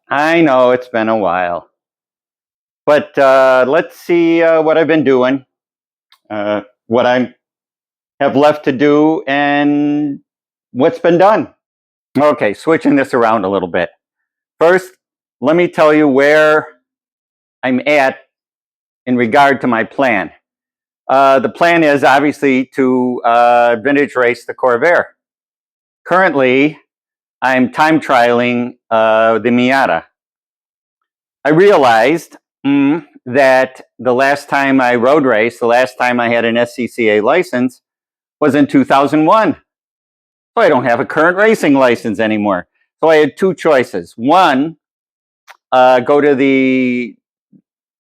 I know it's been a while, but let's see what I've been doing, what I have left to do, and what's been done. Okay, switching this around a little bit. First, let me tell you where I'm at in regard to my plan. The plan is obviously to vintage race the Corvair. Currently, I'm time trialing the Miata. I realized that the last time I road raced, the last time I had an SCCA license was in 2001. So I don't have a current racing license anymore. So I had two choices. One, go to the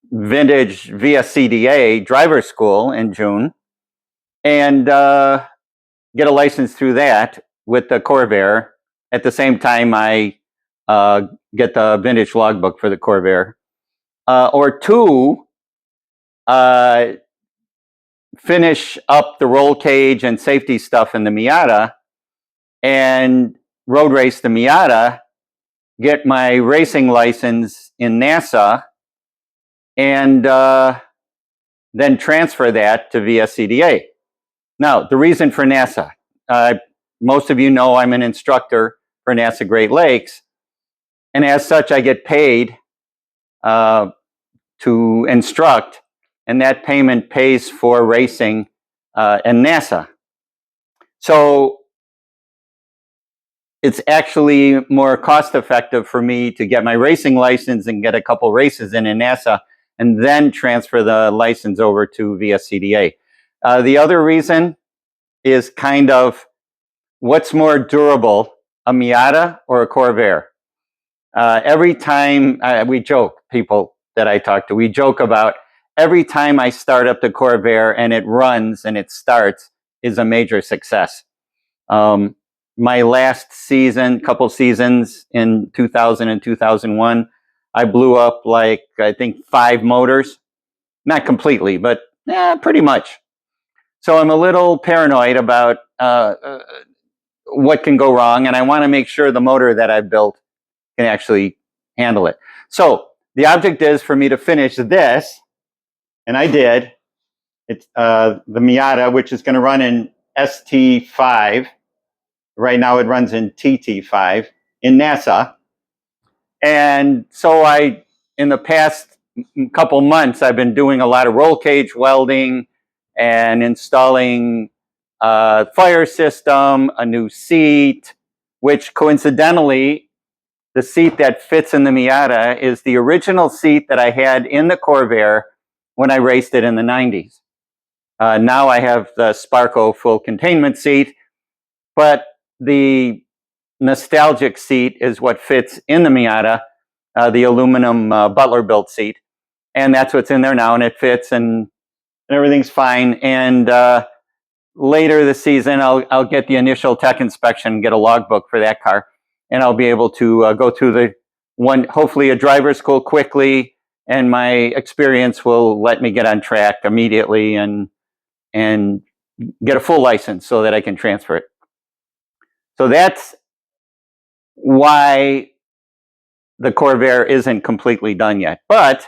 vintage via CDA driver school in June and get a license through that with the Corvair. At the same time, I get the vintage logbook for the Corvair. Or two, finish up the roll cage and safety stuff in the Miata and road race the Miata, get my racing license in NASA, and then transfer that to VSCDA. Now, the reason for NASA, most of you know I'm an instructor for NASA Great Lakes, and as such, I get paid to instruct, and that payment pays for racing in NASA. So it's actually more cost effective for me to get my racing license and get a couple races in NASA and then transfer the license over to VSCDA. The other reason is kind of what's more durable, a Miata or a Corvair? Every time we joke, people that I talk to, we joke about every time I start up the Corvair and it runs and it starts is a major success. My last season, couple seasons in 2000 and 2001, I blew up like, I think 5 motors. Not completely, but pretty much. So I'm a little paranoid about what can go wrong, and I want to make sure the motor that I've built can actually handle it. So the object is for me to finish this, and I did. It's the Miata, which is going to run in ST5. Right now it runs in TT5 in NASA. And so in the past couple months, I've been doing a lot of roll cage welding and installing a fire system, a new seat, which coincidentally, the seat that fits in the Miata is the original seat that I had in the Corvair when I raced it in the 90s. Now I have the Sparco full containment seat, but the nostalgic seat is what fits in the Miata, the aluminum Butler built seat. And that's what's in there now, and it fits and everything's fine. And later this season, I'll get the initial tech inspection, get a logbook for that car, and I'll be able to go through the hopefully a driver's school quickly, and my experience will let me get on track immediately and get a full license so that I can transfer it. So that's why the Corvair isn't completely done yet. But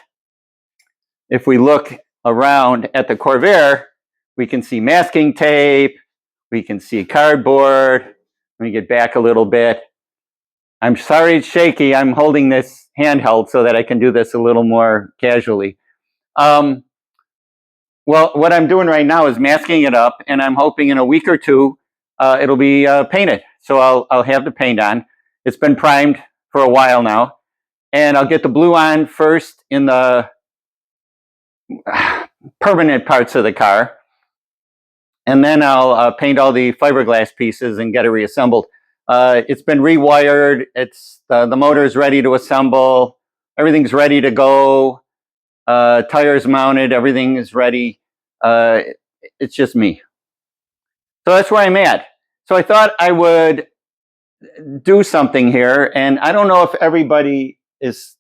if we look around at the Corvair, we can see masking tape, we can see cardboard. Let me get back a little bit. I'm sorry it's shaky. I'm holding this handheld so that I can do this a little more casually. Well, what I'm doing right now is masking it up, and I'm hoping in a week or two it'll be painted. So I'll have the paint on. It's been primed for a while now, and I'll get the blue on first in the permanent parts of the car, and then I'll paint all the fiberglass pieces and get it reassembled. It's been rewired. It's the motor is ready to assemble. Everything's ready to go. Tires mounted. Everything is ready. It's just me. So that's where I'm at. So I thought I would do something here, and I don't know if everybody is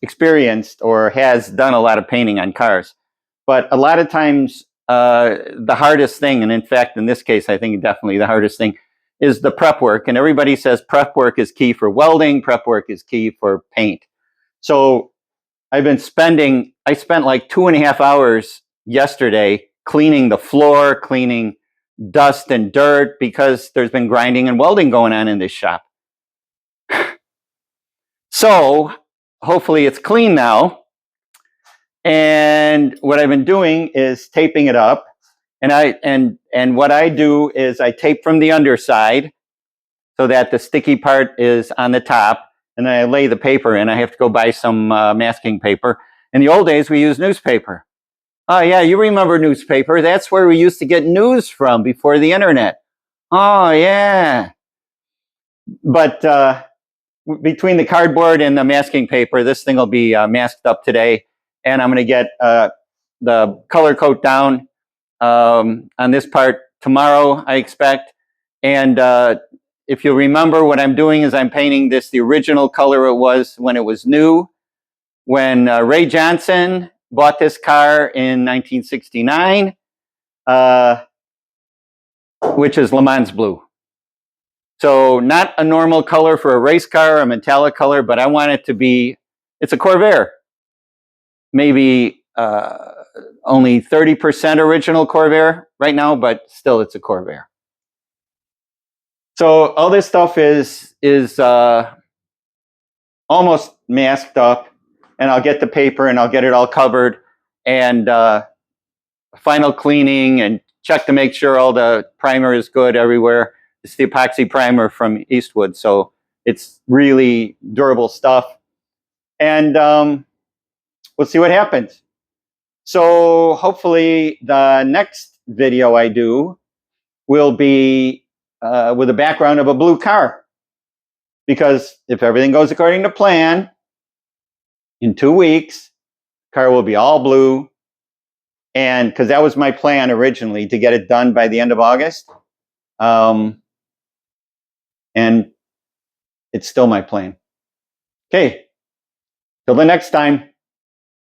experienced or has done a lot of painting on cars, but a lot of times the hardest thing, and in fact in this case I think definitely the hardest thing, is the prep work. And everybody says prep work is key for welding, prep work is key for paint. So I spent like 2.5 hours yesterday cleaning the floor, cleaning dust and dirt, because there's been grinding and welding going on in this shop. So hopefully it's clean now. And what I've been doing is taping it up. And what I do is I tape from the underside so that the sticky part is on the top, and then I lay the paper in. I have to go buy some masking paper. In the old days, we used newspaper. Oh yeah, you remember newspaper. That's where we used to get news from before the internet. Oh yeah. But between the cardboard and the masking paper, this thing will be masked up today. And I'm going to get the color coat down on this part tomorrow, I expect. And if you remember, what I'm doing is I'm painting this the original color it was when it was new. When Ray Johnson bought this car in 1969, which is LeMans Blue. So not a normal color for a race car, a metallic color, but I want it to be, it's a Corvair. Maybe only 30% original Corvair right now, but still it's a Corvair. So all this stuff is almost masked up, and I'll get the paper and I'll get it all covered, and final cleaning and check to make sure all the primer is good everywhere. It's the epoxy primer from Eastwood, so it's really durable stuff. And we'll see what happens. So hopefully the next video I do will be with a background of a blue car. Because if everything goes according to plan, in 2 weeks, the car will be all blue. And because that was my plan originally, to get it done by the end of August. And it's still my plan. Okay, till the next time.